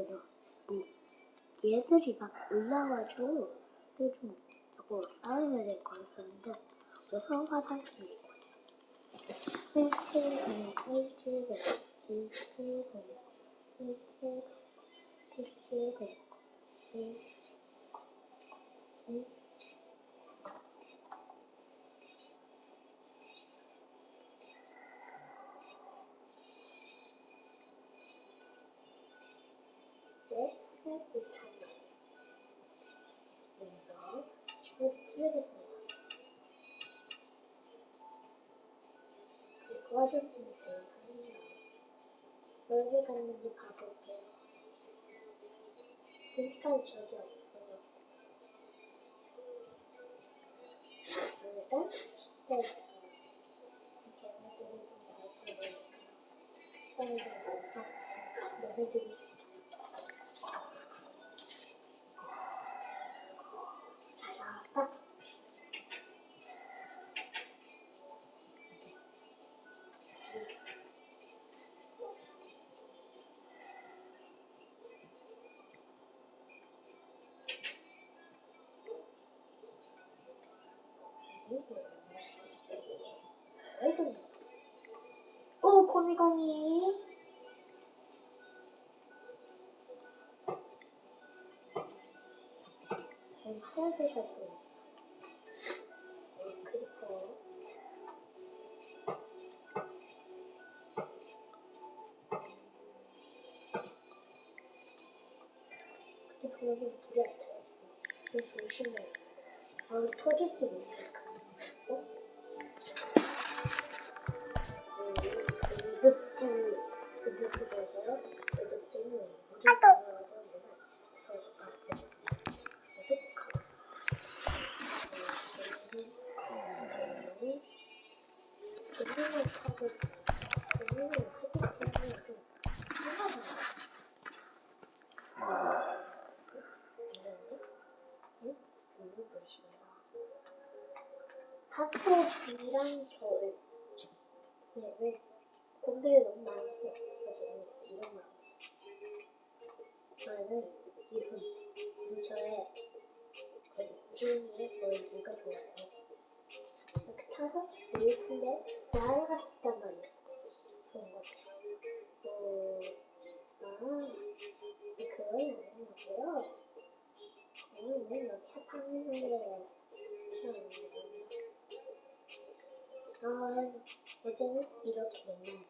그래서 뭐 얘들이 막 올라와가지고 좀 자꾸 싸워야 될 것 같았는데 우선 화살표를 읽고 일치근 도와줬으니까 어디 갔는지 봐볼게요. 지금까지 적이 없어요. 일단 식대에서 걔네들이 좀 나을 거니까 너네들이 잘 나왔다. 오, 거미거미. 하얀색 샀어요. 그리고 여기 불이 안 타요. 그래서 조심해요. 터질 수도 있으니까. 사포비랑 겨울. 네, 왜 곰들이 너무 많아서 이런 거. 저는 이분 근처에 우주인의 거리가 좋아요. 이렇게 타서 일푼에 나아갈 수 있단 말이에요. 그런 거. 그건 아닌 거고요. 그건 왜 이렇게 타는 거예요? 어제는 이렇게 맨날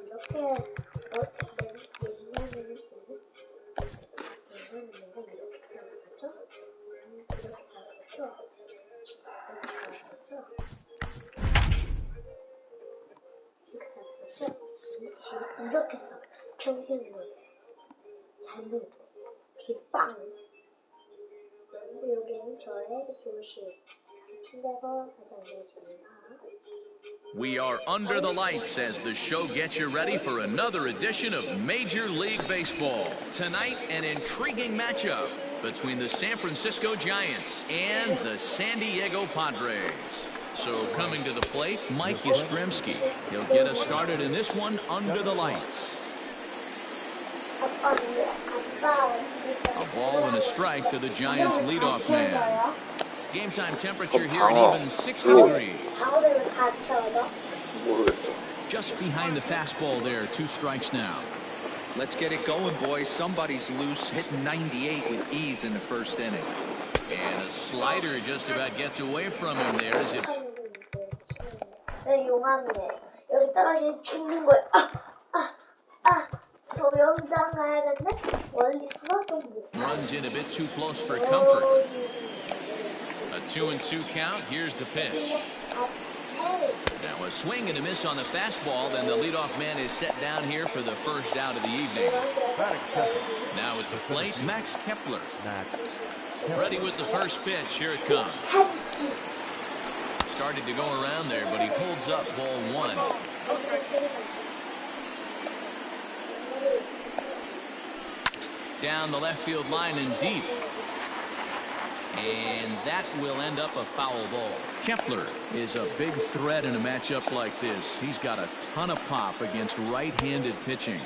이렇게 써. 평균으로 잘못 뒷방. 여기는 저의 도시. 침대가 가장 알려집니다. We are under the lights as the show gets you ready for another edition of Major League Baseball. Tonight, an intriguing matchup between the San Francisco Giants and the San Diego Padres. So coming to the plate, Mike Yastrzemski. He'll get us started in this one under the lights. A ball and a strike to the Giants leadoff man. Game time temperature here at even 60 degrees. Just behind the fastball there, 2 strikes now. Let's get it going, boys. Somebody's loose, hitting 98 with ease in the first inning. And a slider just about gets away from him there as it... 용암이네. 여기 떨어지면 죽는 거야. 소형장 가야겠네. 원리스가 좀 runs in a bit too close for comfort. A 2-2 count. Here's the pitch. Now a swing and a miss on the fastball. Then the leadoff man is set down here for the first out of the evening. Now at the plate, Max Kepler. Ready with the first pitch. Here it comes. Started to go around there, but he holds up ball 1. Down the left field line and deep. And that will end up a foul ball. Kepler is a big threat in a matchup like this. He's got a ton of pop against right-handed pitching.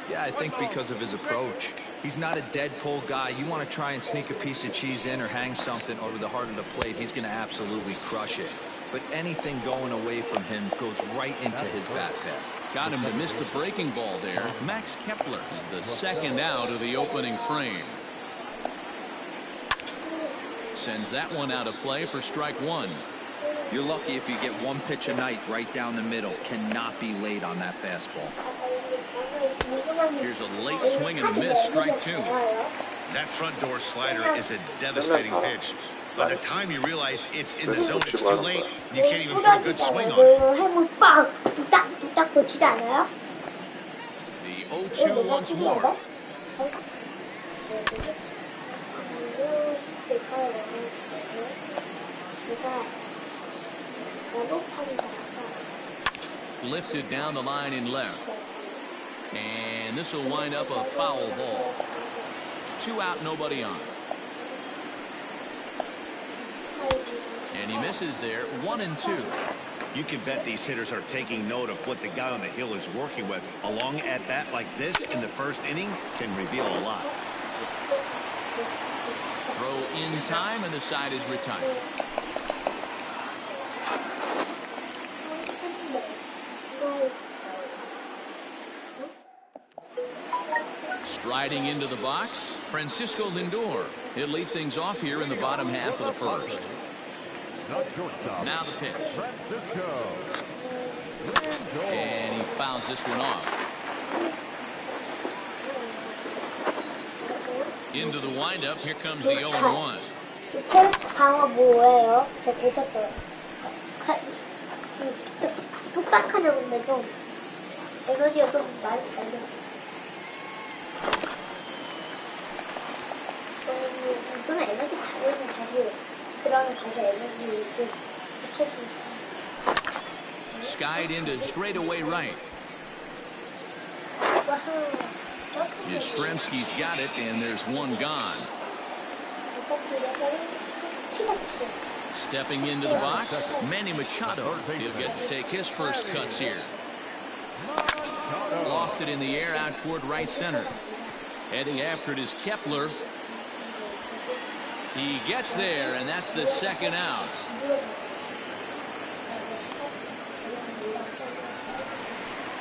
Yeah, I think because of his approach. He's not a dead pull guy. You want to try and sneak a piece of cheese in or hang something over the heart of the plate, he's going to absolutely crush it. But anything going away from him goes right into his bat path. Got him to miss the breaking ball there. Max Kepler is the second out of the opening frame. Sends that one out of play for strike one. You're lucky if you get one pitch a night right down the middle. Cannot be late on that fastball. Here's a late swing and a miss, strike two. That front door slider is a devastating pitch. By the time you realize it's in the zone, it's too late. You can't even put a good swing on it. The 0-2 once more. Lifted down the line in left. And this will wind up a foul ball. 2 out, nobody on. And he misses there. 1-2. You can bet these hitters are taking note of what the guy on the hill is working with. A long at-bat like this in the first inning can reveal a lot. Throw in time, and the side is retired. Striding into the box, Francisco Lindor. He'll lead things off here in the bottom half of the first. Now the pitch. And he fouls this one off. Into the windup. Here comes the 0-1. 체력 강화 뭐예요? 제가 뱉었어요. 똑딱하죠, 근데 좀 에너지가 좀 많이 달려. 좀 에너지 달려면 다시 그러면 다시 에너지 있고 붙여주니까. Skied into straightaway right. Yastrzemski's got it, and there's one gone. Stepping into the box, Manny Machado. He'll get to take his first cuts here. Lofted in the air out toward right center. Heading after it is Kepler. He gets there, and that's the second out.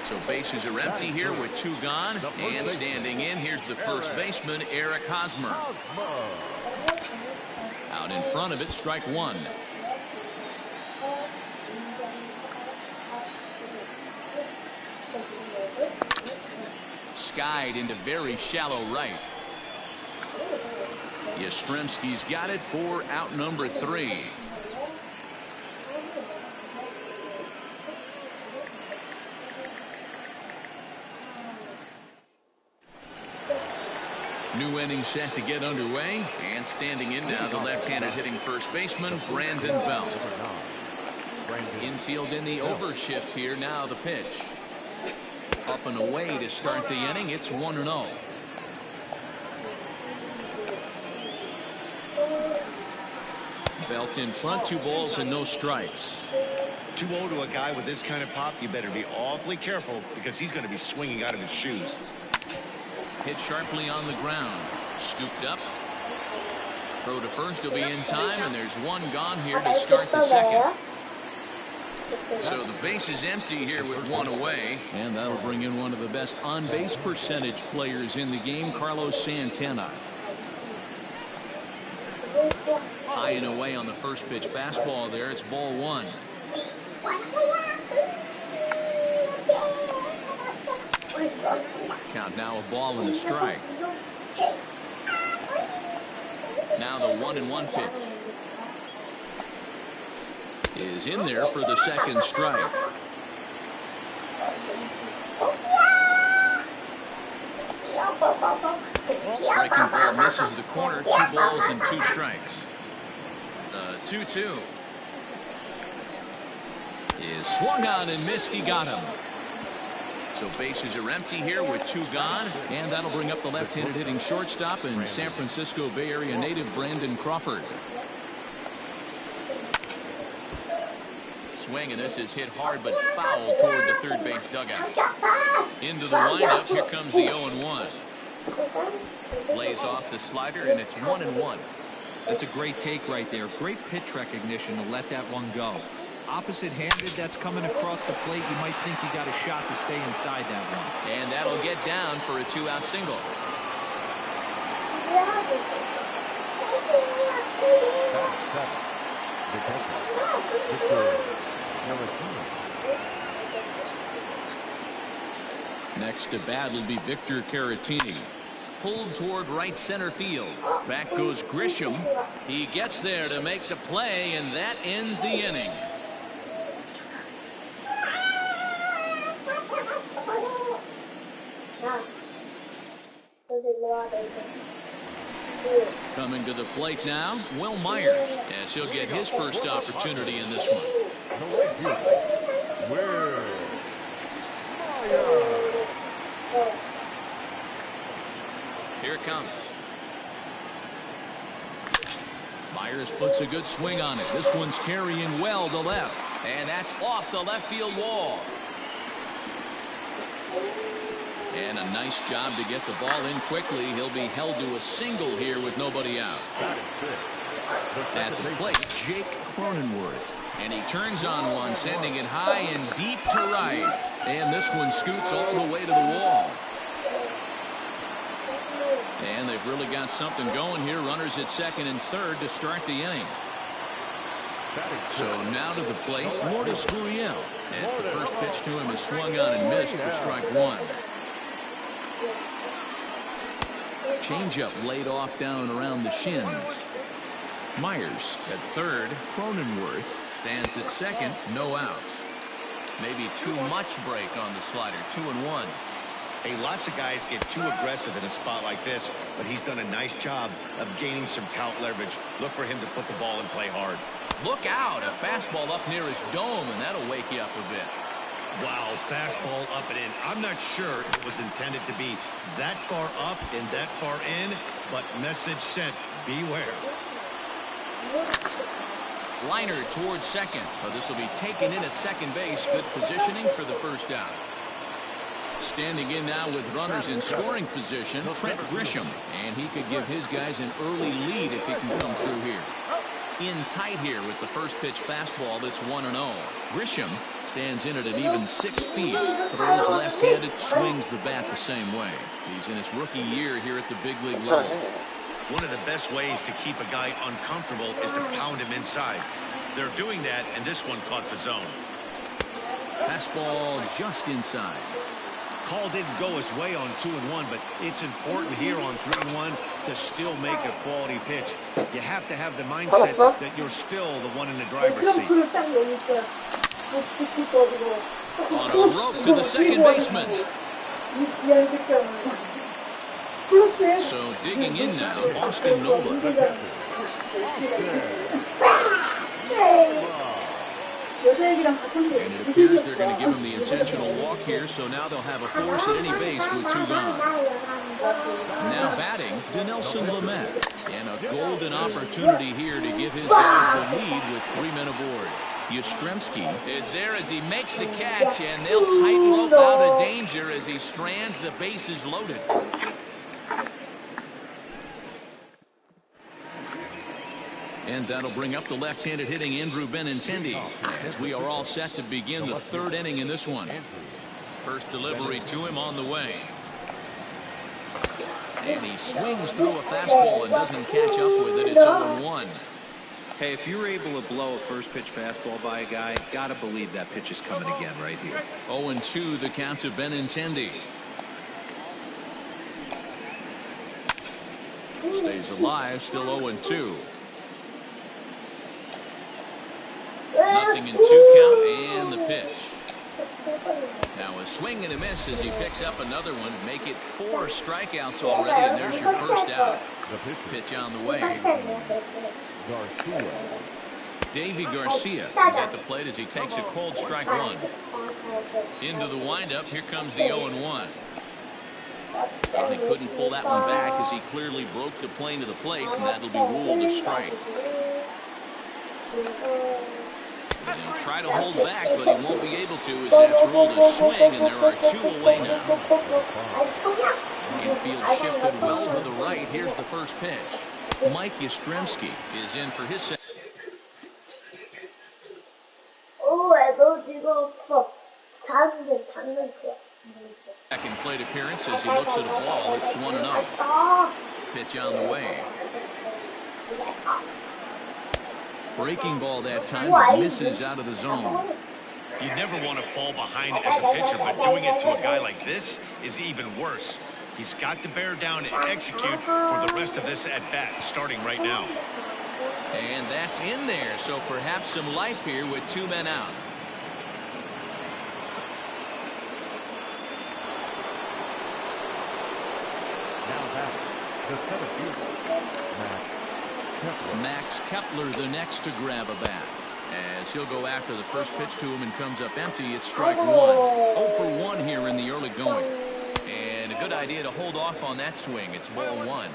So bases are empty here with 2 gone, and standing in, here's the first baseman, Eric Hosmer. Out in front of it, strike one. Skied into very shallow right. Yastrzemski's got it for out number 3. New inning set to get underway, and standing in now the left-handed hitting first baseman Brandon Belt. Infield in the overshift here. Now the pitch. Up and away to start the inning. It's 1-0. Belt in front, 2 balls and no strikes. 2-0 to a guy with this kind of pop, you better be awfully careful because he's going to be swinging out of his shoes. Hit sharply on the ground. Scooped up. Throw to first will be in time, and there's 1 gone here to start the second. So the base is empty here with 1 away, and that'll bring in one of the best on-base percentage players in the game, Carlos Santana. High and away on the first pitch fastball there. It's ball 1. Count now, a ball and a strike. Now the 1-1 pitch is in there for the second strike. Breaking ball misses the corner. 2 balls and 2 strikes. 2-2 is swung on and missed. He got him. So bases are empty here with 2 gone, and that'll bring up the left-handed hitting shortstop and San Francisco Bay Area native Brandon Crawford. Swing, and this is hit hard but foul toward the third base dugout. Into the windup, here comes the 0-1. Lays off the slider, and it's 1-1. That's a great take right there. Great pitch recognition to let that one go. Opposite-handed, that's coming across the plate. You might think you got a shot to stay inside that one. And that'll get down for a 2-out single. Next to bat will be Victor Caratini. Pulled toward right center field. Back goes Grisham. He gets there to make the play, and that ends the inning. Coming to the plate now, Will Myers, as he'll get his first opportunity in this one. Here it comes. Myers puts a good swing on it. This one's carrying well to left, and that's off the left field wall. And a nice job to get the ball in quickly. He'll be held to a single here with nobody out. At the plate, Jake Cronenworth. And he turns on one, sending it high and deep to right. And this one scoots all the way to the wall. And they've really got something going here. Runners at second and third to start the inning. So now to the plate, Lourdes Gurriel. As the first pitch to him is swung on and missed for strike 1. Changeup laid off down around the shins. Myers at third. Cronenworth stands at second. No outs. Maybe too much break on the slider. 2-1. Hey, lots of guys get too aggressive in a spot like this, but he's done a nice job of gaining some count leverage. Look for him to put the ball and play hard. Look out. A fastball up near his dome, and that'll wake you up a bit. Wow, fastball up and in. I'm not sure it was intended to be that far up and that far in, but message sent, beware. Liner towards second. This will be taken in at second base. Good positioning for the first out. Standing in now with runners in scoring position, Trent Grisham. And he could give his guys an early lead if he can come through here. In tight here with the first pitch fastball that's 1-0. Grisham stands in at an even 6 feet. Throws left-handed, swings the bat the same way. He's in his rookie year here at the big league level. One of the best ways to keep a guy uncomfortable is to pound him inside. They're doing that, and this one caught the zone. Fastball just inside. Call didn't go his way on 2-1, but it's important here on 3-1 to still make a quality pitch. You have to have the mindset that you're still the one in the driver's seat. On a rope to the second baseman. So digging in now, Austin Nova. And it appears they're going to give him the intentional walk here, so now they'll have a force at any base with 2 gone. Now batting, Dinelson Lamet. And a golden opportunity here to give his guys the lead with 3 men aboard. Yastrzemski is there as he makes the catch, and they'll tightrope out of danger as he strands. The bases loaded. And that'll bring up the left-handed hitting Andrew Benintendi as we are all set to begin the 3rd inning in this one. First delivery to him on the way. And he swings through a fastball and doesn't catch up with it. It's 0-1. Hey, if you're able to blow a first pitch fastball by a guy, gotta believe that pitch is coming again right here. 0-2 the count to Benintendi. Stays alive, still 0-2. Nothing in 2 count, and the pitch. Now a swing and a miss as he picks up another one. Make it 4 strikeouts already, and there's your first out. Pitch on the way. Davy Garcia is at the plate as he takes a cold strike one. Into the windup, here comes the 0-1. And he couldn't pull that one back as he clearly broke the plane to the plate, and that'll be ruled a strike. And he'll try to hold back, but he won't be able to as that's ruled a swing, and there are 2 away now. Infield shifted well to the right. Here's the first pitch. Mike Yastrzemski is in for his second. Second plate appearance as he looks at a ball. It's 1-0. Pitch on the way. Breaking ball that time, but misses out of the zone. You never want to fall behind as a pitcher, but doing it to a guy like this is even worse. He's got to bear down and execute for the rest of this at-bat, starting right now. And that's in there, so perhaps some life here with 2 men out. Max Kepler the next to grab a bat. As he'll go after the first pitch to him and comes up empty, it's strike 1. 0 for 1 here in the early going. And a good idea to hold off on that swing. It's ball 1.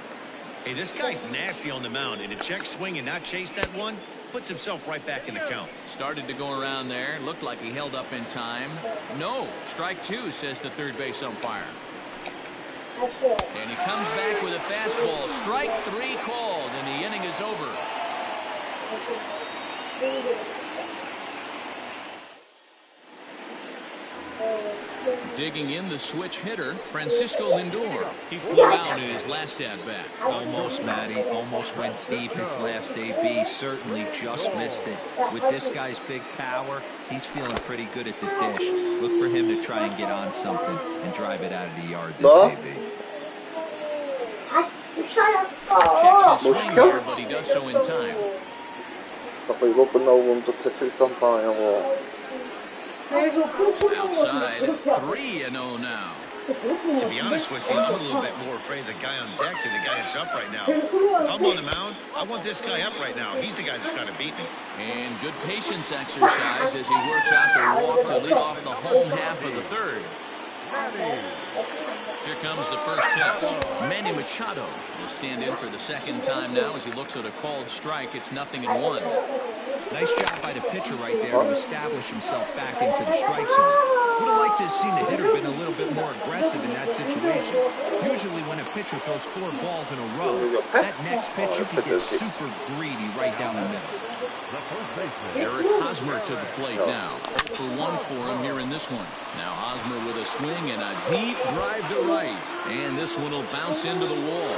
Hey, this guy's nasty on the mound, and a check swing and not chase that one puts himself right back in the count. Started to go around there. Looked like he held up in time. No, strike 2, says the third base umpire. And he comes back with a fastball. Strike 3 called, and the inning is over. Digging in the switch hitter, Francisco Lindor. He flew out in his last at-bat. Almost, Matty. Almost went deep his last AB. Certainly just missed it. With this guy's big power, he's feeling pretty good at the dish. Look for him to try and get on something and drive it out of the yard this AB. Checks his swing here, but he does so in time. 이거 끝나고 보면 또 대출산 당하냐고. Outside, 3-0 now. To be honest with you, I'm a little bit more afraid of the guy on deck than the guy that's up right now. If I'm on the mound, I want this guy up right now. He's the guy that's got to beat me. And good patience exercised as he works out the walk to lead off the home half of the third. Here comes the first pitch. Manny Machado will stand in for the second time now as he looks at a called strike. It's 0-1. Nice job by the pitcher right there to establish himself back into the strike zone. Would have liked to have seen the hitter been a little bit more aggressive in that situation. Usually when a pitcher throws 4 balls in a row, that next pitch you can get super greedy right down the middle. Eric Hosmer to the plate now. 0 for 1 for him here in this one. Now Hosmer with a swing and a deep drive to right. And this one will bounce into the wall.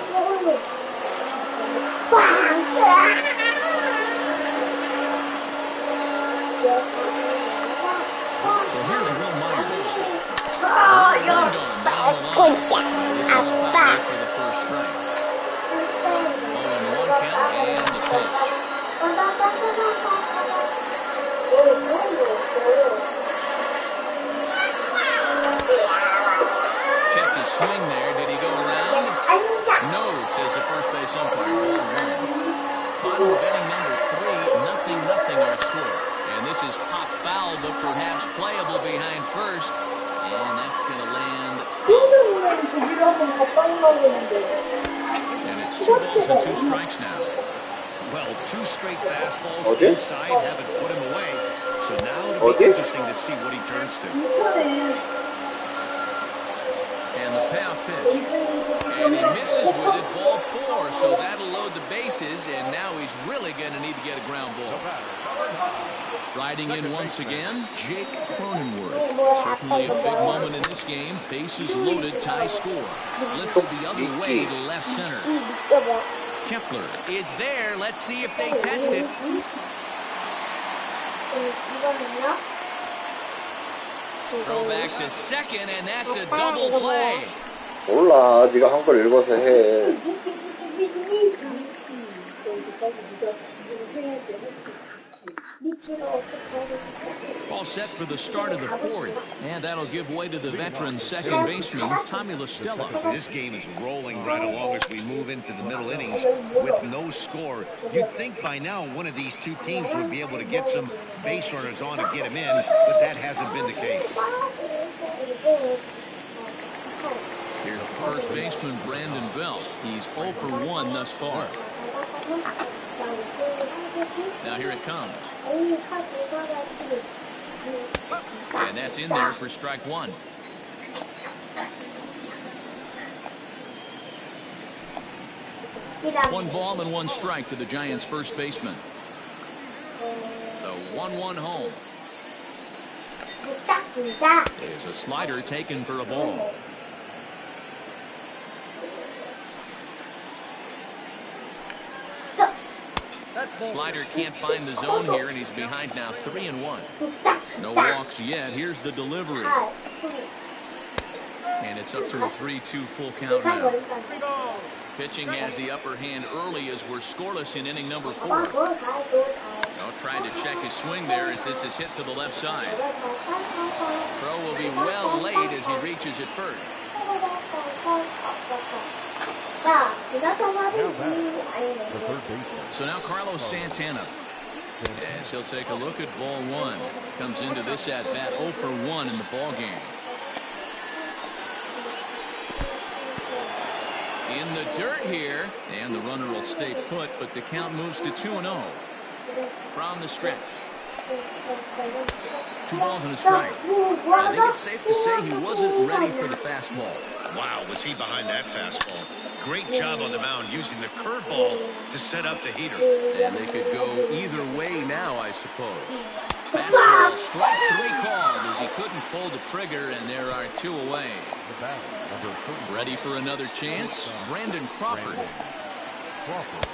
So here's Will Myers. Down the line. This is foul for the first strike. 0-1 count and the pitch. Check his swing there. Did he go around? No, says the first base umpire. Ball 1. Bottom betting number 3. 0-0 our score. And this is pop foul, but perhaps playable behind first. And that's going to land foul. And it's 2 balls and 2 strikes now. Well, 2 straight fastballs inside haven't put him away. So now it'll be interesting to see what he turns to. And the payoff pitch. And he misses with it, ball 4. So that'll load the bases, and now he's really going to need to get a ground ball. Riding in once again, Jake Cronenworth. Certainly a big moment in this game. Bases loaded, tie score. Lifted the other way to left center. Kepler is there. Let's see if they test it. Throw back to second, and that's a double play. 몰라, 네가 한걸 읽어서 해. All set for the start of the fourth, and that'll give way to the veteran second baseman, Tommy La Stella. This game is rolling right along as we move into the middle innings with no score. You'd think by now one of these two teams would be able to get some base runners on and get them in, but that hasn't been the case. Here's the first baseman, Brandon Belt. He's 0 for 1 thus far. Now here it comes. And that's in there for strike one. One ball and one strike to the Giants' first baseman. The 1-1 home. There's a slider taken for a ball. Slider can't find the zone here, and he's behind now 3-1. No walks yet. Here's the delivery. And it's up to a 3-2 full count now. Pitching has the upper hand early as we're scoreless in inning number 4. Now trying to check his swing there as this is hit to the left side. Throw will be well late as he reaches it first. So now Carlos Santana, as he'll take a look at ball one. Comes into this at bat 0 for 1 in the ball game. In the dirt here, and the runner will stay put, but the count moves to 2-0 from the stretch. 2 balls and a strike. I think it's safe to say he wasn't ready for the fastball. Wow, was he behind that fastball. Great job on the mound using the curveball to set up the heater. And they could go either way now, I suppose. Fastball, strike 3 called as he couldn't pull the trigger, and there are 2 away. Ready for another chance? Brandon Crawford.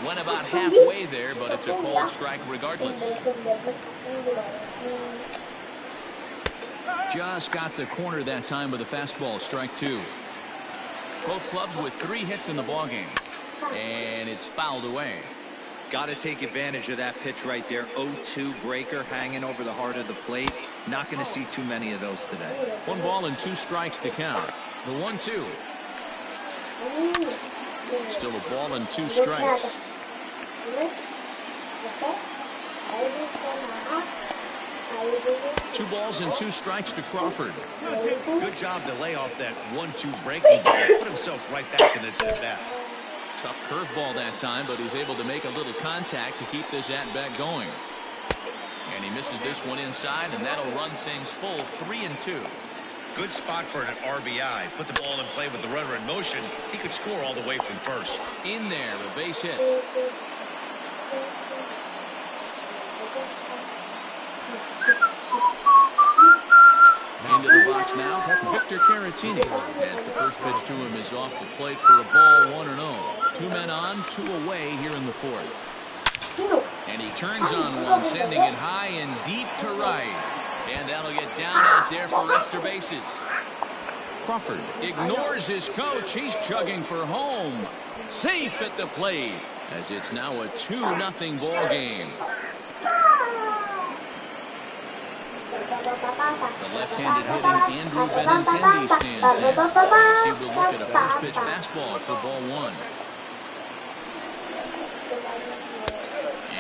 Went about halfway there, but it's a called strike regardless. Just got the corner that time with a fastball, strike 2. Both clubs with 3 hits in the ballgame, and it's fouled away. Got to take advantage of that pitch right there. 0-2 breaker hanging over the heart of the plate. Not going to see too many of those today. 1 ball and 2 strikes to count. The 1-2. Still a ball and 2 strikes. 2 balls and 2 strikes to Crawford. Good job to lay off that 1-2 breaking ball. Put himself right back in this at bat. Tough curveball that time, but he's able to make a little contact to keep this at-bat going. And he misses this one inside, and that'll run things full 3-2. Good spot for an RBI. Put the ball in play with the runner in motion. He could score all the way from first. In there, a base hit. Into the box now, Victor Caratini, as the first pitch to him is off the plate for a ball, 1-0. 2 men on, 2 away here in the 4th. And he turns on one, sending it high and deep to right. And that'll get down out there for extra bases. Crawford ignores his coach. He's chugging for home. Safe at the plate, as it's now a 2-0 ball game. The left-handed hitting Andrew Benintendi stands in as he will look at a first pitch fastball for ball 1.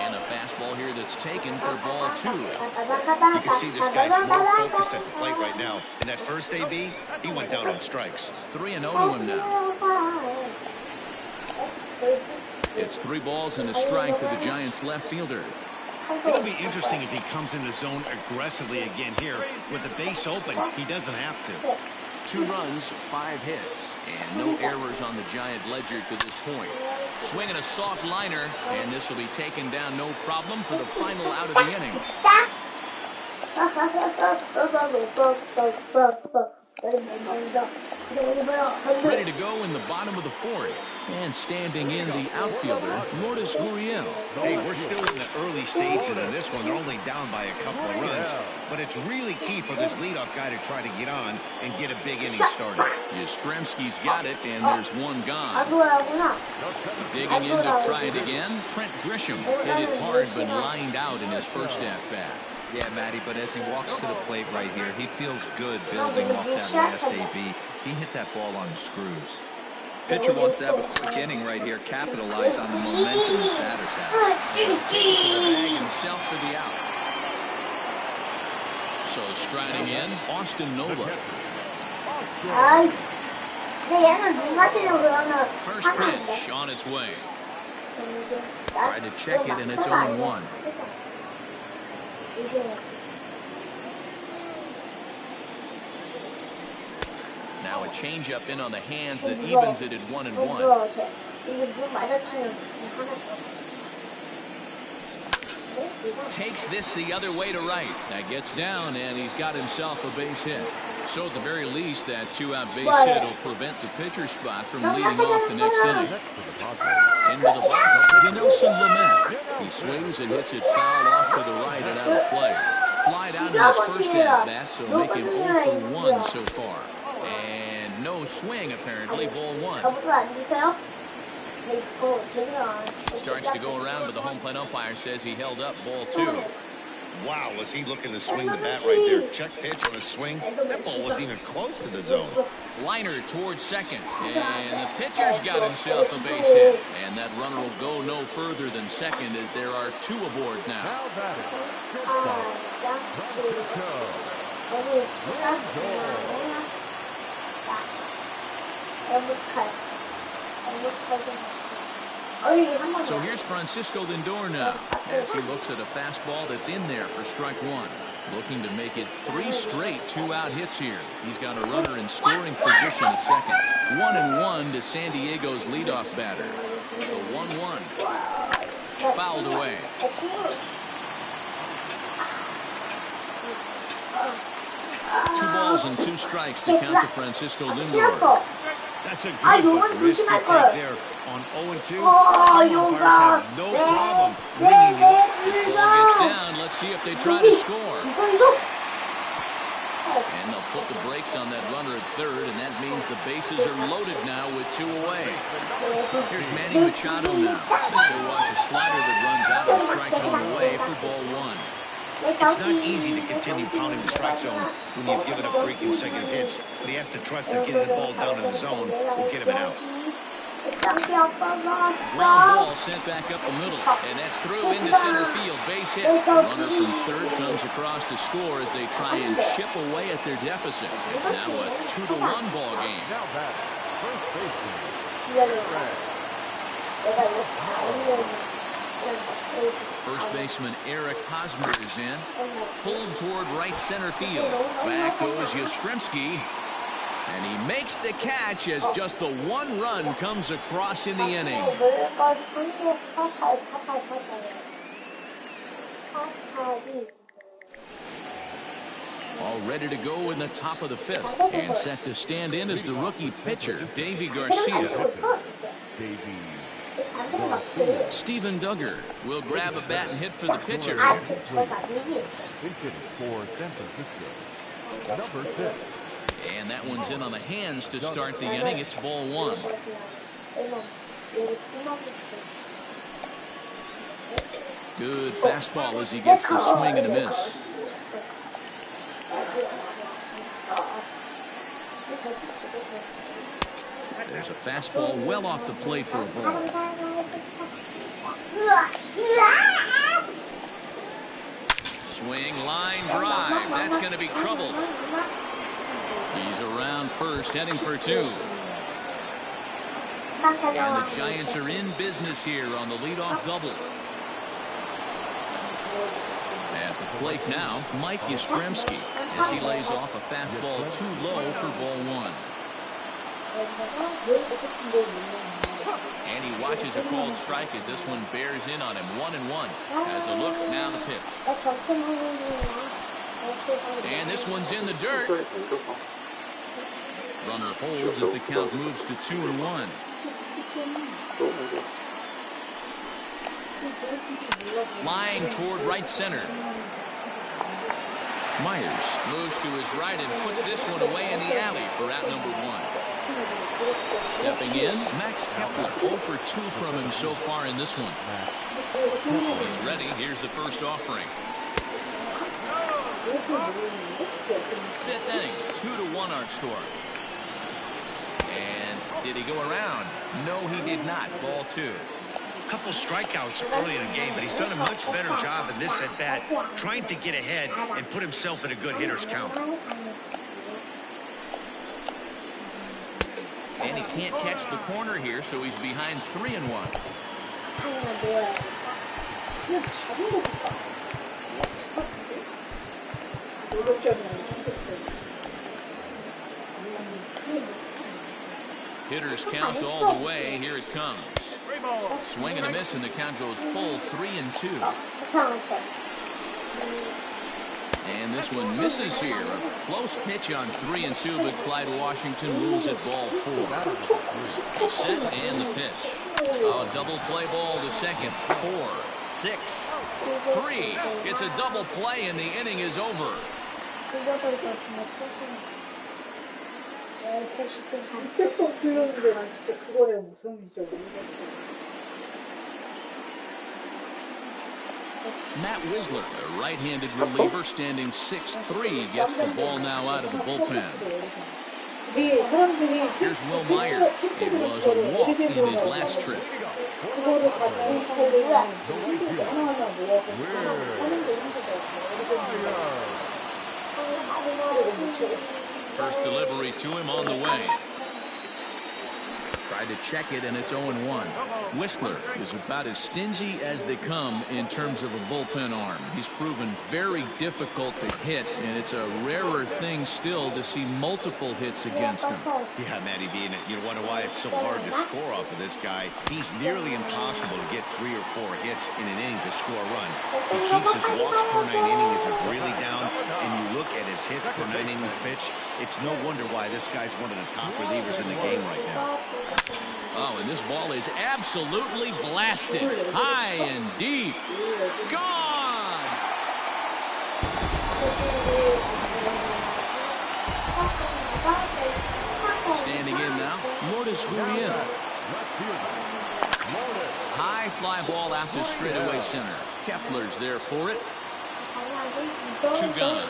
And a fastball here that's taken for ball 2. You can see this guy's more focused at the plate right now. In that first AB, he went down on strikes. 3-0 to him now. It's 3 balls and a strike to the Giants left fielder. It'll be interesting if he comes in the zone aggressively again here. With the base open, he doesn't have to. 2 runs, 5 hits, and no errors on the Giant ledger to this point. Swinging a soft liner, and this will be taken down no problem for the final out of the inning. Ready to go in the bottom of the fourth. And standing in the outfielder, Lourdes Gurriel. Hey, we're still in the early stages of this one. They're only down by a couple of runs. But it's really key for this leadoff guy to try to get on and get a big inning started. Yastrzemski's got it, and there's one gone. Digging in to try it again, Trent Grisham hit it hard but lined out in his first at-bat. Yeah, Matty, but as he walks to the plate right here, he feels good building off that last AB. He hit that ball on the screws. Pitcher wants to have a quick inning right here, capitalize on the momentum his batter's have. Bag himself for the out. So striding in, Austin Nola. First pitch on its way. Try to check it, and it's 0-1. Now a changeup in on the hands that evens it at 1-1. Takes this the other way to right. That gets down, and he's got himself a base hit. So at the very least, that two-out base hit will prevent the pitcher spot from leading off the next inning. Into the box, Dinelson Lamet. He swings and hits it foul off to the right and out of play. Flied out in his first at-bat, so make him 0 for 1 so far. And no swing, apparently, ball 1. Starts to go around, but the home plate umpire says he held up ball 2. Wow, was he looking to swing the bat right there? Check pitch on a swing. That ball wasn't even close to the zone. Liner towards second, and the pitcher's got himself a base hit. And that runner will go no further than second as there are 2 aboard now. So here's Francisco Lindor now as he looks at a fastball that's in there for strike 1. Looking to make it 3 straight 2-out hits here. He's got a runner in scoring position at second. 1-1 to San Diego's leadoff batter. The 1-1. Fouled away. 2 balls and 2 strikes to count to Francisco Lindor. That's a good but risky take there on 0-2. Some umpires have no problem bringing it. This ball gets down. Let's see if they try to score. And they'll put the brakes on that runner at third, and that means the bases are loaded now with 2 away. Here's Manny Machado now as they watch a slider that runs out of the strike zone away for ball 1. It's not easy to continue pounding the strike zone when you've given up 3 consecutive hits, but he has to trust that getting the ball down in the zone will get him an out. Ground ball sent back up the middle, and that's through into center field. Base hit. Runner from third comes across to score as they try and chip away at their deficit. It's now a 2-1 ball game. First baseman Eric Hosmer is in. Pulled toward right center field. Back goes Yastrzemski. And he makes the catch as just the 1 run comes across in the inning. All ready to go in the top of the 5th. And set to stand in as the rookie pitcher, Deivi Garcia. Steven Duggar will grab a bat and hit for the pitcher. And that one's in on the hands to start the inning. It's ball 1. Good fastball as he gets the swing and a miss. There's a fastball well off the plate for a ball. Swing, line drive. That's going to be trouble. He's around first, heading for 2. And the Giants are in business here on the leadoff double. At the plate now, Mike Yastrzemski as he lays off a fastball too low for ball 1. And he watches a called strike as this one bears in on him. 1-1. Has a look, now the pitch. And this one's in the dirt. Runner holds as the count moves to 2-1. Line toward right center. Myers moves to his right and puts this one away in the alley for out number 1. Stepping in, Max Kepler 0 for 2 from him so far in this one. He's ready. Here's the first offering. 5th inning, 2-1 our score. And did he go around? No, he did not. Ball 2. Couple strikeouts early in the game, but he's done a much better job in this at bat, trying to get ahead and put himself in a good hitter's count. And he can't catch the corner here, so he's behind 3-1. Hitters count all the way. Here it comes. Swing and a miss, and the count goes full 3-2. And this one misses here. A close pitch on 3-2, but Clyde Washington rules it ball 4. Set and the pitch. A double play ball to second. 4, 6, 3. It's a double play, and the inning is over. Matt Wisler, a right-handed reliever standing 6'3", gets the ball now out of the bullpen. Here's Will Myers. It was a walk in his last trip. First delivery to him on the way. Tried to check it, and it's 0-1. Whistler is about as stingy as they come in terms of a bullpen arm. He's proven very difficult to hit, and it's a rarer thing still to see multiple hits against him. Yeah, Matty B, and you wonder why it's so hard to score off of this guy. He's nearly impossible to get 3 or 4 hits in an inning to score a run. He keeps his walks per 9 innings really down, and you look at his hits per 9 innings pitch, it's no wonder why this guy's one of the top relievers in the game right now. Oh, and this ball is absolutely blasted. High and deep. Gone! Standing in now, Lourdes Gurriel. High fly ball out to straightaway center. Kepler's there for it. 2 gone.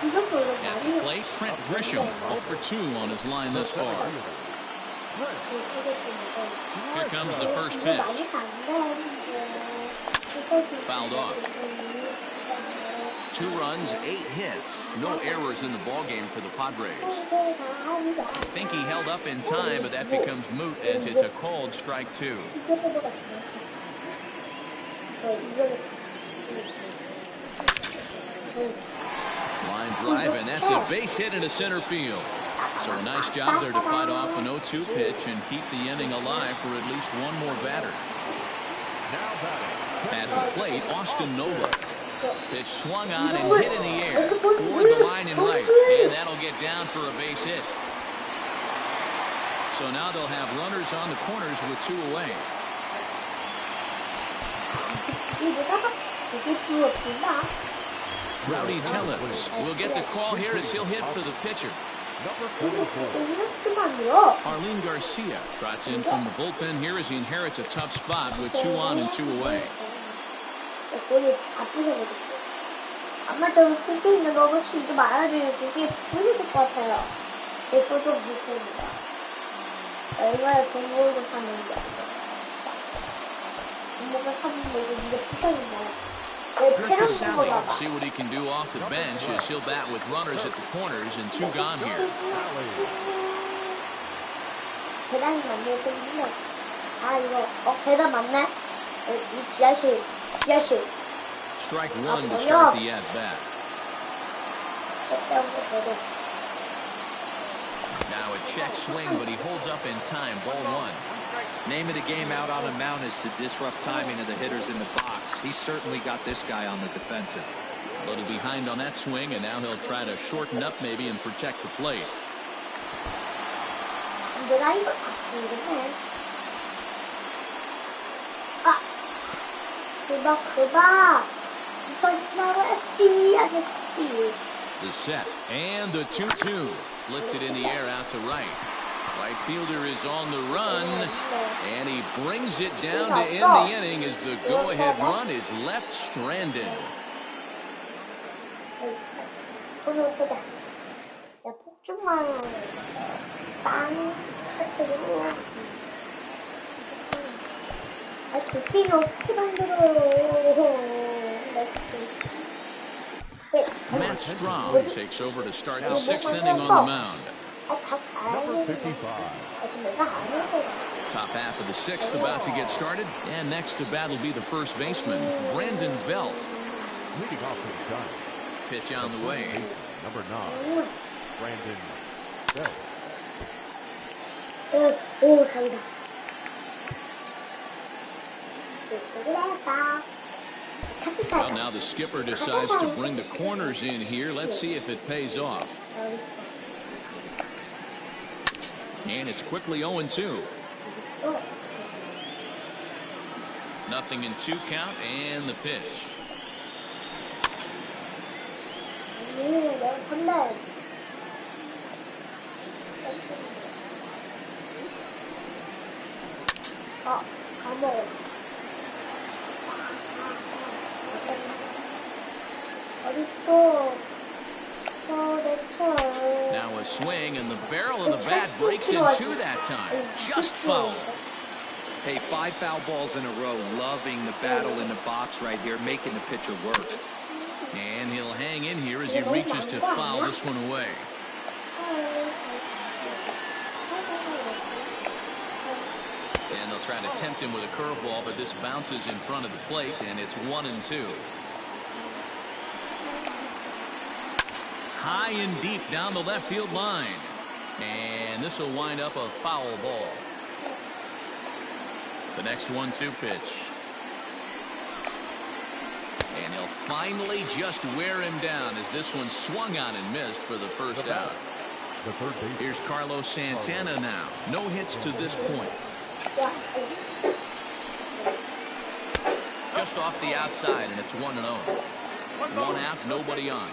At the plate, Trent Grisham 0 for 2 on his line thus far. Here comes the first pitch. Fouled off. 2 runs, 8 hits. No errors in the ballgame for the Padres. I think he held up in time, but that becomes moot as it's a called strike 2. Line drive, and that's a base hit into center field. So a nice job there to fight off an 0-2 pitch and keep the inning alive for at least one more batter. At the plate, Austin Nola. Pitch swung on and hit in the air toward the line in right, and that'll get down for a base hit. So now they'll have runners on the corners with 2 away. Rowdy Tellez will get the call here as he'll hit for the pitcher. Arlene Garcia trots in from the bullpen here as he inherits a tough spot with 2 on and 2 away. Rick Casale will see what he can do off the bench as he'll bat with runners at the corners and 2 gone here. Strike 1 to start the at-bat. Now a check swing, but he holds up in time. Ball 1. Name of the game out on the mound is to disrupt timing of the hitters in the box. He's certainly got this guy on the defensive. A little behind on that swing, and now he'll try to shorten up maybe and protect the plate. 내가 이거 다치기는 해. 아, 그봐. 무섭다고 했지, 아저씨. The set and the 2-2 lifted in the air out to right. Right fielder is on the run, and he brings it down to end the inning as the go-ahead run is left stranded. 손을 끄다. 야, 폭죽만 빵 터뜨리고. 아, 그게 어떻게 만들어요? Matt Strahm takes over to start the 6th inning on the mound. Top half of the 6th about to get started, and next to bat will be the first baseman, Brandon Belt. Leading off to the gun. Pitch on the way. Number 9, Brandon Belt. 오, 잘한다. Well, now the skipper decides to bring the corners in here. Let's see if it pays off. And it's quickly 0-2. Nothing in 2 count, and the pitch. Now a swing, and the barrel of the bat breaks in 2 that time. Just foul. Hey, 5 foul balls in a row. Loving the battle in the box right here, making the pitcher work. And he'll hang in here as he reaches to foul this one away. And they'll try to tempt him with a curveball, but this bounces in front of the plate, and it's 1-2. High and deep down the left field line. And this will wind up a foul ball. The next 1-2 pitch. And he'll finally just wear him down as this one swung on and missed for the first out. Here's Carlos Santana now. No hits to this point. Just off the outside, and it's 1-0. 1 out, nobody on.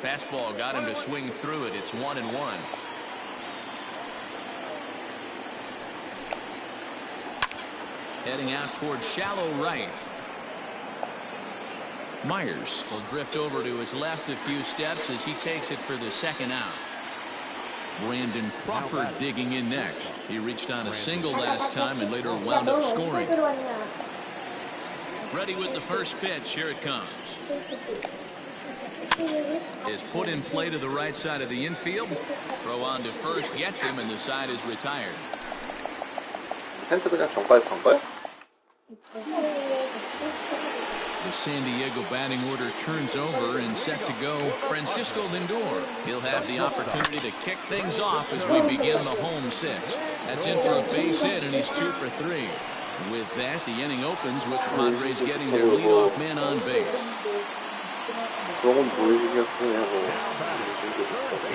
Fastball got him to swing through it. It's 1-1. Heading out towards shallow right. Myers will drift over to his left a few steps as he takes it for the second out. Brandon Crawford digging in next. He reached on a single last time and later wound up scoring. Ready with the first pitch. Here it comes. Is put in play to the right side of the infield. Throw on to first gets him, and the side is retired. 텐트 그냥 정가에 판 거야? The San Diego batting order turns over and set to go Francisco Lindor. He'll have the opportunity to kick things off as we begin the home 6th. That's in for a base hit, and he's 2 for 3. With that, the inning opens with the Padres getting their leadoff man on base.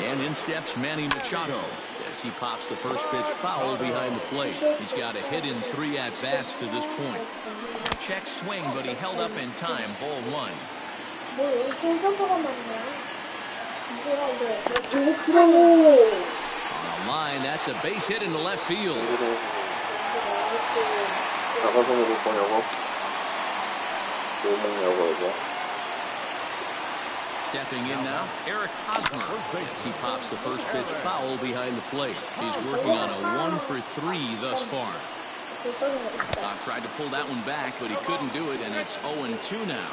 And in steps Manny Machado as he pops the first pitch foul behind the plate. He's got a hit in 3 at-bats to this point. Check swing, but he held up in time. Ball 1. On the line, that's a base hit into left field. Stepping in now, Eric Hosmer as he pops the first pitch foul behind the plate. He's working on a 1 for 3 thus far. Tried to pull that one back, but he couldn't do it, and it's 0-2 now.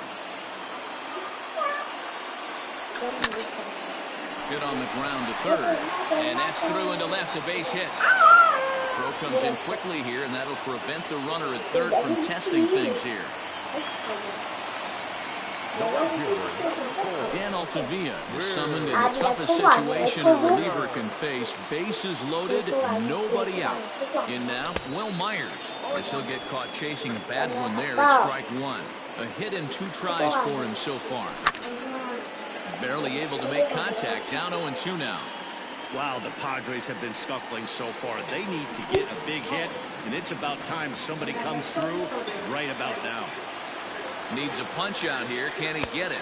Hit on the ground to third, and that's through into left, a base hit. Throw comes in quickly here, and that'll prevent the runner at third from testing things here. The left fielder, number 4. Dan Altavia is summoned in the toughest situation a reliever can face. Bases loaded, nobody out. In now, Will Myers, as he'll get caught chasing a bad one there at strike one. A hit and 2 tries for him so far. Barely able to make contact. Down 0-2 now. Wow, the Padres have been scuffling so far. They need to get a big hit, and it's about time somebody comes through right about now. Needs a punch out here. Can he get it?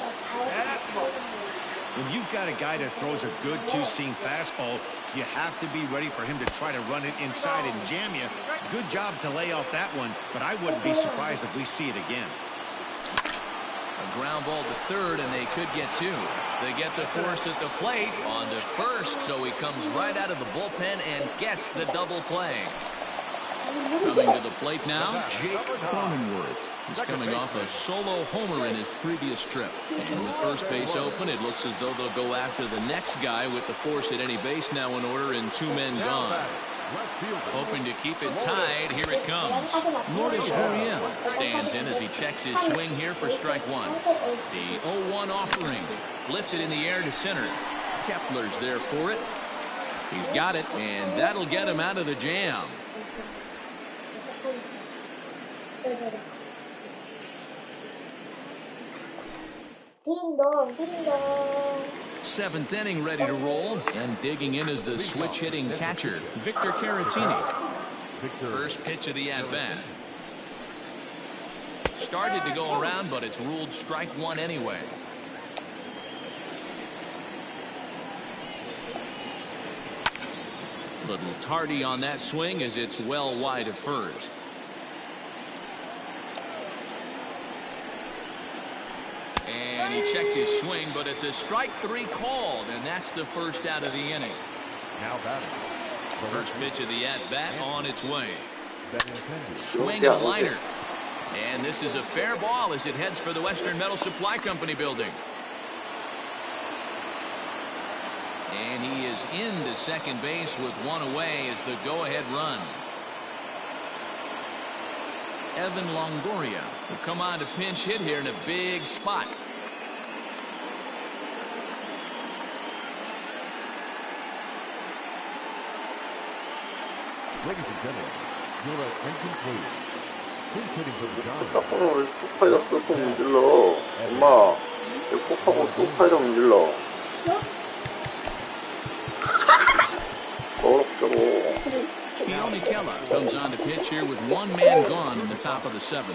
When you've got a guy that throws a good two-seam fastball, you have to be ready for him to try to run it inside and jam you. Good job to lay off that one, but I wouldn't be surprised if we see it again. A ground ball to third, and they could get 2. They get the force at the plate on to first, so he comes right out of the bullpen and gets the double play. Coming to the plate now, Jake Cronenworth. He's coming off a solo homer in his previous trip. And the first base open, it looks as though they'll go after the next guy with the force at any base now in order and 2 men gone. Hoping to keep it tied, here it comes. Lourdes Gurriel stands in as he checks his swing here for strike one. The 0-1 offering lifted in the air to center. Kepler's there for it. He's got it, and that'll get him out of the jam. Ding dong, ding dong. 7th inning ready to roll, and digging in is the switch hitting catcher, Victor Caratini. First pitch of the at-bat. Started to go around, but it's ruled strike one anyway. Little tardy on that swing as it's well wide of first. And he checked his swing, but it's a strike 3 called, and that's the first out of the inning. Now batting. First pitch of the at-bat on its way. Swing and a liner. And this is a fair ball as it heads for the Western Metal Supply Company building. And he is into second base with 1 away as the go-ahead run. Evan Longoria will come on to pinch hit here in a big spot. Ladies and gentlemen, you're at incomplete. Who's hitting for the Giants? 딱으로 소파에다 쏙 문질러. 엄마, 콕하고 소파에다 문질러. 더럽다고. Keone Kela comes on to pitch here with 1 man gone in the top of the 7th.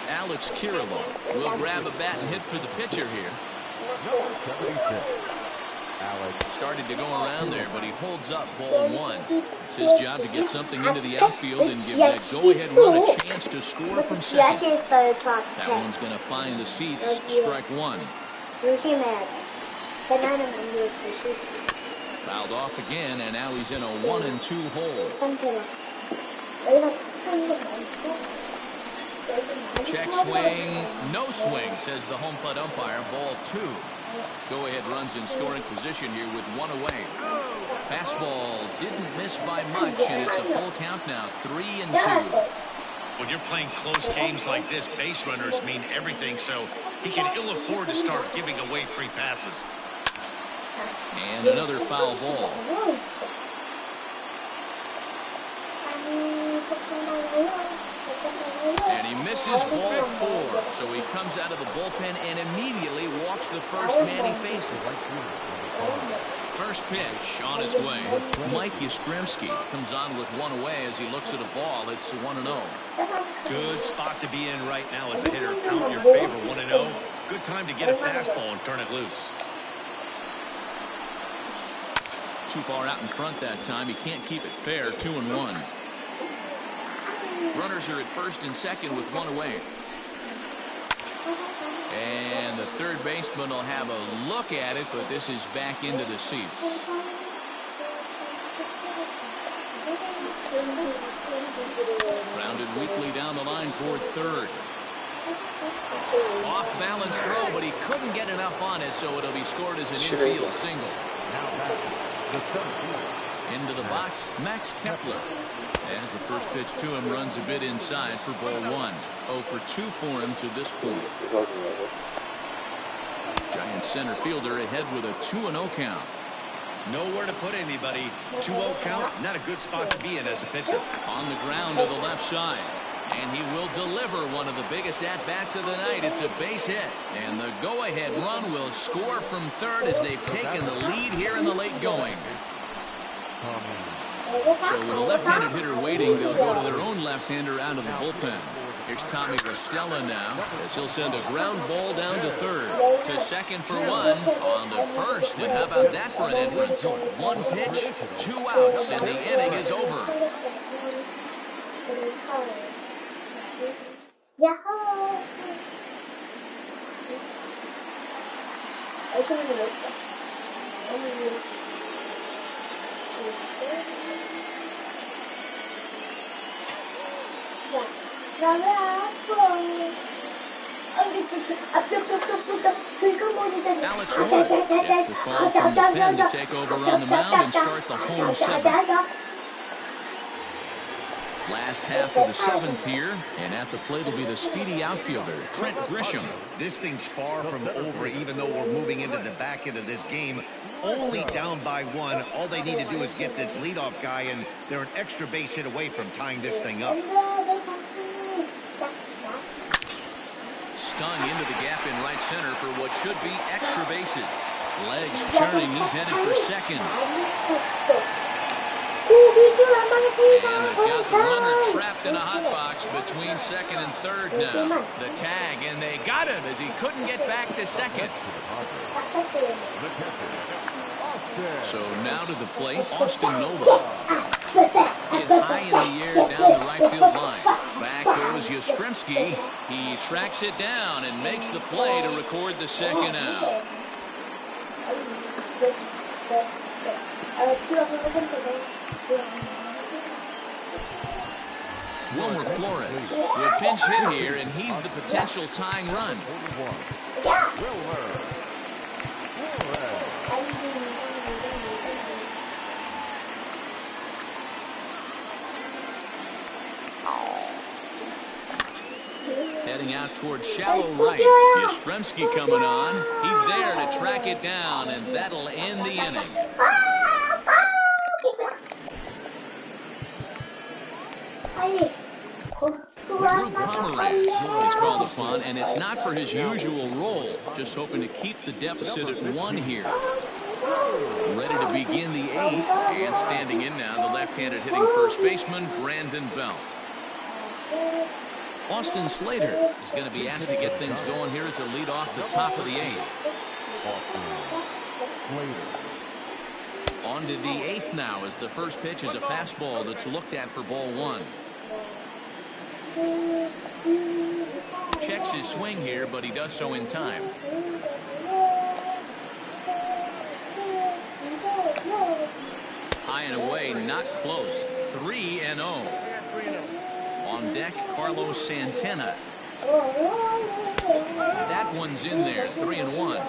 Alex Kirilloff will grab a bat and hit for the pitcher here. Number 76. Alex Started to go around there, but he holds up ball 1. It's his job to get something into the outfield and give that go-ahead run a chance to score from second. That one's going to find the seats. Strike 1. Fouled off again, and now he's in a 1-2 hole. Check swing, no swing, says the home plate umpire. Ball 2. Go-ahead runs in scoring position here with 1 away. Fastball didn't miss by much, and it's a full count now, 3-2. When you're playing close games like this, base runners mean everything, so he can ill afford to start giving away free passes. And another foul ball. And he misses ball 4, so he comes out of the bullpen and immediately walks the first man he faces. First pitch on its way. Mike Yastrzemski comes on with 1 away as he looks at a ball. It's 1-0. Good spot to be in right now as a hitter. Count your favor, 1-0. Good time to get a fastball and turn it loose. Too far out in front that time. He can't keep it fair. 2-1. Runners are at first and second with 1 away. And the third baseman will have a look at it, but this is back into the seats. Grounded weakly down the line toward third. Off balance throw, but he couldn't get enough on it, so it'll be scored as an infield single. now batting. The center fielder, Into the box, Max Kepler. As the first pitch to him runs a bit inside for ball one. 0 for 2 for him to this point. Giant center fielder ahead with a 2-0 count. Nowhere to put anybody. 2-0 count, not a good spot to be in as a pitcher. On the ground to the left side. And he will deliver one of the biggest at-bats of the night. It's a base hit. And the go-ahead run will score from third as they've taken the lead here in the late going. So with a left-handed hitter waiting, they'll go to their own left-hander out of the bullpen. Here's Tommy Rostella now as he'll send a ground ball down to third. To second for one. On to first. And how about that for an entrance? One pitch, 2 outs, and the inning is over. 야호! 열심히 놀았어. 자, 나는 Alex Wood gets the call from the pen to take over on the mound and start the home seventh. Last half of the seventh here, and at the plate will be the speedy outfielder, Trent Grisham. This thing's far from over, even though we're moving into the back end of this game. Only down by 1. All they need to do is get this leadoff guy, and they're an extra base hit away from tying this thing up. Stung into the gap in right center for what should be extra bases. Legs churning, he's headed for second. And they've got the runner trapped in a hot box between second and third now. The tag, and they got him as he couldn't get back to second. So now to the plate, Austin Nola. Hit high in the air down the right field line. Back goes Yastrzemski. He tracks it down and makes the play to record the second out. Wilmer Flores will pinch hit here, and he's the potential tying run. Heading out towards shallow right. Yastrzemski coming on. He's there to track it down, and that'll end the inning. Drew Pomeranz is called upon, and it's not for his usual role. Just hoping to keep the deficit at 1 here. Ready to begin the 8th, and standing in now, the left-handed hitting first baseman, Brandon Belt. Austin Slater is going to be asked to get things going here as a lead off the top of the 8th. On to the 8th now as the first pitch is a fastball that's looked at for ball 1. Checks his swing here, but he does so in time. High and away, not close. 3-0. On deck, Carlos Santana. That one's in there, 3-1.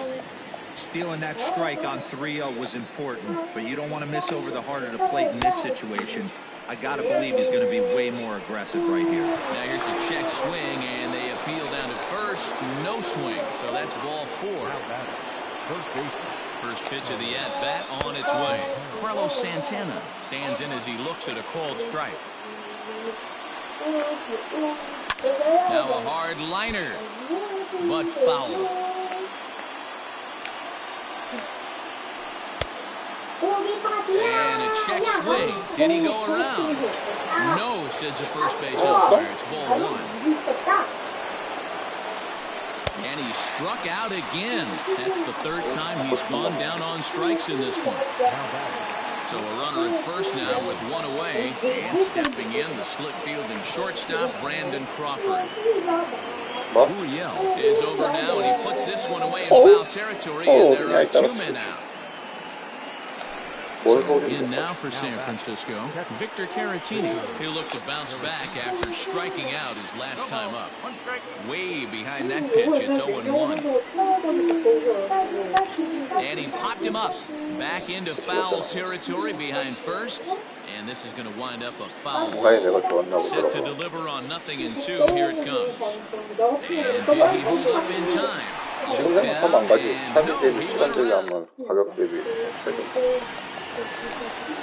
Stealing that strike on 3-0 was important, but you don't want to miss over the heart of the plate in this situation. I got to believe he's going to be way more aggressive right here. Now here's the check swing, and they appeal down to first. No swing, so that's ball 4. First pitch of the at-bat on its way. Carlos Santana stands in as he looks at a called strike. Now a hard liner, but foul. And a check swing. Did he go around? No, says the first base umpire. It's ball 1. And he struck out again. That's the 3rd time he's gone down on strikes in this one. So a runner at first now with 1 away. And stepping in, the slick fielding shortstop, Brandon Crawford. Gurriel is over now, and he puts this one away in foul territory, and there are 2 men out. 뭘 So 소리입니까? in now for San Francisco, Victor Caratini. He'll look to bounce back after striking out his last time up. Way behind that pitch, it's 0-1. And he popped him up. Back into foul territory behind first. And this is going to wind up a foul. 공간이 내가 좋았나 Set to 보더라고. deliver on 0-2. Here it comes. And did he hold up in time? 생각만 하면 안 가지. 타이밍 대비, 시간 대비 하면 가격 대비 최고.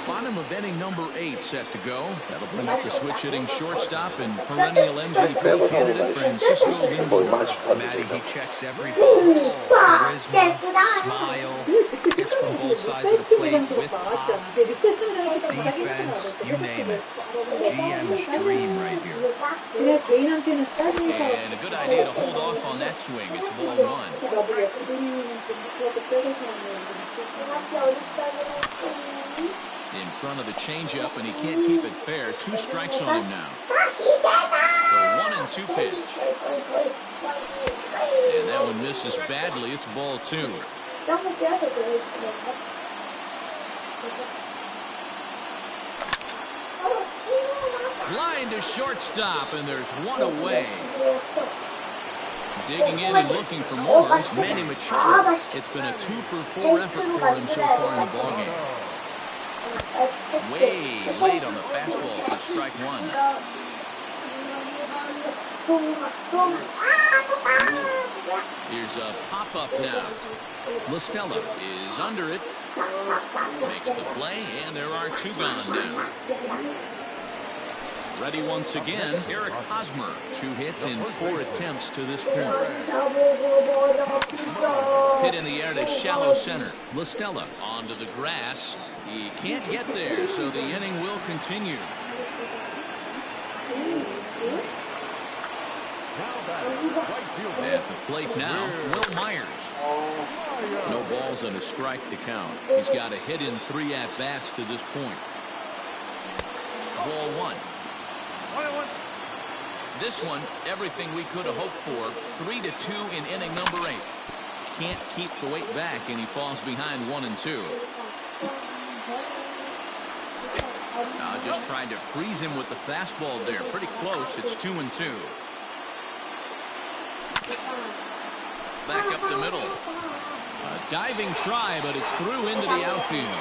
Bottom of inning number 8 set to go. That'll bring up the switch hitting shortstop and perennial MVP candidate Francisco Lindor. Matty, he checks every box. Charisma, smile, hits from both sides of the plate with pop, defense, you name it. GM's dream right here. And a good idea to hold off on that swing. It's ball 1. In front of the changeup, and he can't keep it fair. 2 strikes on him now. The 1-2 pitch. And that one misses badly. It's ball 2. Line to shortstop, and there's one away. Digging in and looking for more, Manny Machado. It's been a 2-for-4 effort for him so far in the ballgame. Way late on the fastball for strike 1. Here's a pop-up now. La Stella is under it. Makes the play, and there are 2 gone now. Ready once again, Eric Hosmer. 2 hits in 4 attempts to this point. Hit in the air to shallow center. La Stella onto the grass. He can't get there, so the inning will continue. At the plate now, Will Myers. No balls and a strike to count. He's got a hit in 3 at-bats to this point. Ball 1. This one, everything we could have hoped for. 3-2 in inning number 8. Can't keep the weight back, and he falls behind 1-2. Now just trying to freeze him with the fastball there. Pretty close. It's 2-2. Back up the middle. A diving try, but it's through into the outfield.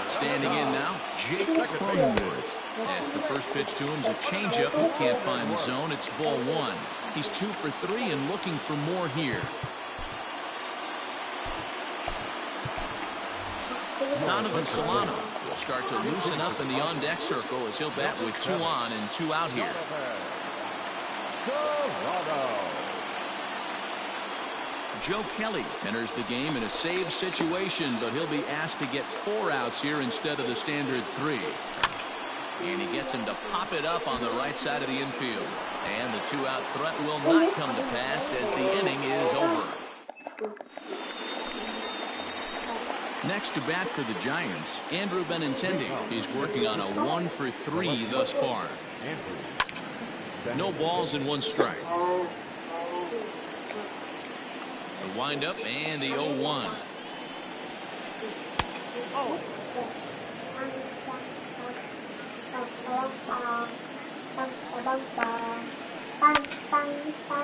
Standing in now, Jake Cronenworth. As the first pitch to him is a changeup. He can't find the zone. It's ball 1. He's 2 for 3 and looking for more here. Donovan Solano will start to loosen up in the on-deck circle as he'll bat with 2 on and 2 out here. Joe Kelly enters the game in a save situation, but he'll be asked to get 4 outs here instead of the standard 3. And he gets him to pop it up on the right side of the infield. And the 2-out threat will not come to pass as the inning is over. Next to bat for the Giants, Andrew Benintendi. He's working on a 1 for 3 thus far. No balls and 1 strike. The windup and the 0-1.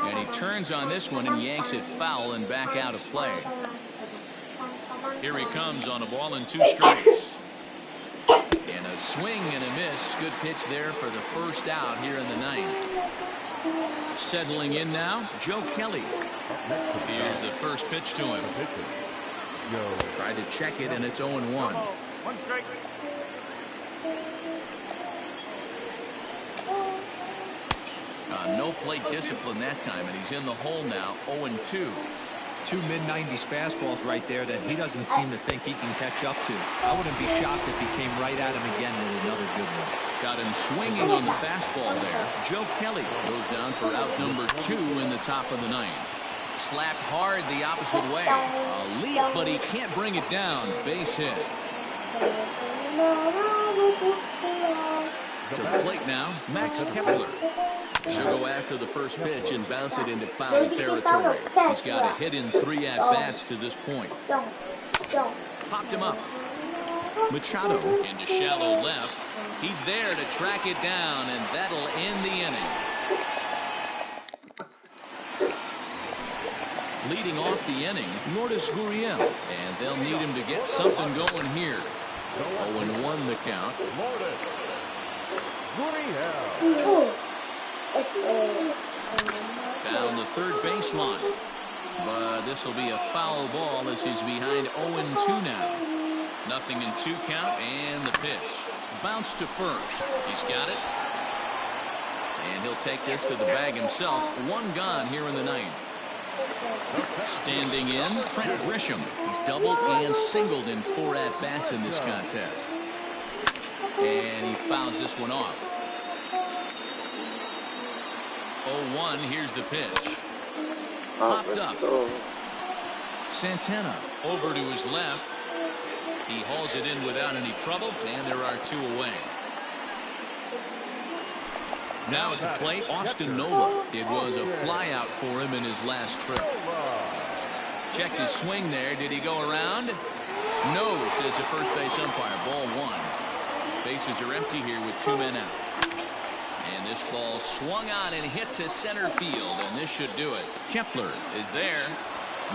And he turns on this one and yanks it foul and back out of play. Here he comes on a ball and 2 strikes. And a swing and a miss. Good pitch there for the first out here in the 9th. Settling in now, Joe Kelly. Here's the first pitch to him. Tried to check it, and it's 0-1. No plate discipline that time, and he's in the hole now, 0-2. 2 mid-90s fastballs right there that he doesn't seem to think he can catch up to. I wouldn't be shocked if he came right at him again with another good one. Got him swinging on the fastball there. Joe Kelly goes down for out number 2 in the top of the 9th. Slapped hard the opposite way. A leap, but he can't bring it down. Base hit. To the plate now, Max Kepler. She'll go after the first pitch and bounce it into foul territory. He's got a hit in 3 at-bats to this point. Popped him up. Machado into shallow left. He's there to track it down, and that'll end the inning. Leading off the inning, Lourdes Gurriel, and they'll need him to get something going here. 0-1 the count. Lourdes Gurriel. Down the third baseline. But this will be a foul ball as he's behind 0-2 now. 0-2 count, and the pitch. Bounce to first. He's got it. And he'll take this to the bag himself. 1 gone here in the ninth. Standing in, Trent Grisham. He's doubled and singled in 4 at-bats in this contest. And he fouls this one off. 0-1, here's the pitch. Popped up. Santana over to his left. He hauls it in without any trouble, and there are 2 away. Now at the plate, Austin Nola. It was a flyout for him in his last trip. Checked his swing there. Did he go around? No, says the first base umpire. Ball 1. Bases are empty here with 2 men out. And this ball swung on and hit to center field, and this should do it. Kepler is there.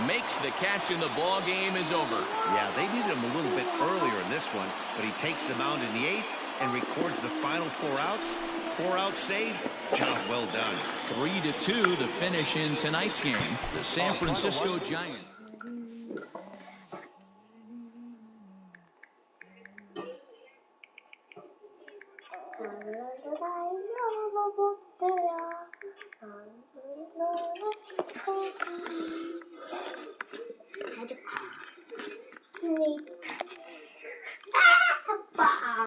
Makes the catch, and the ball game is over. Yeah, they needed him a little bit earlier in this one, but he takes the mound in the 8th and records the final 4 outs. 4 out save. Job well done. 3-2 the finish in tonight's game. The San Francisco Giants.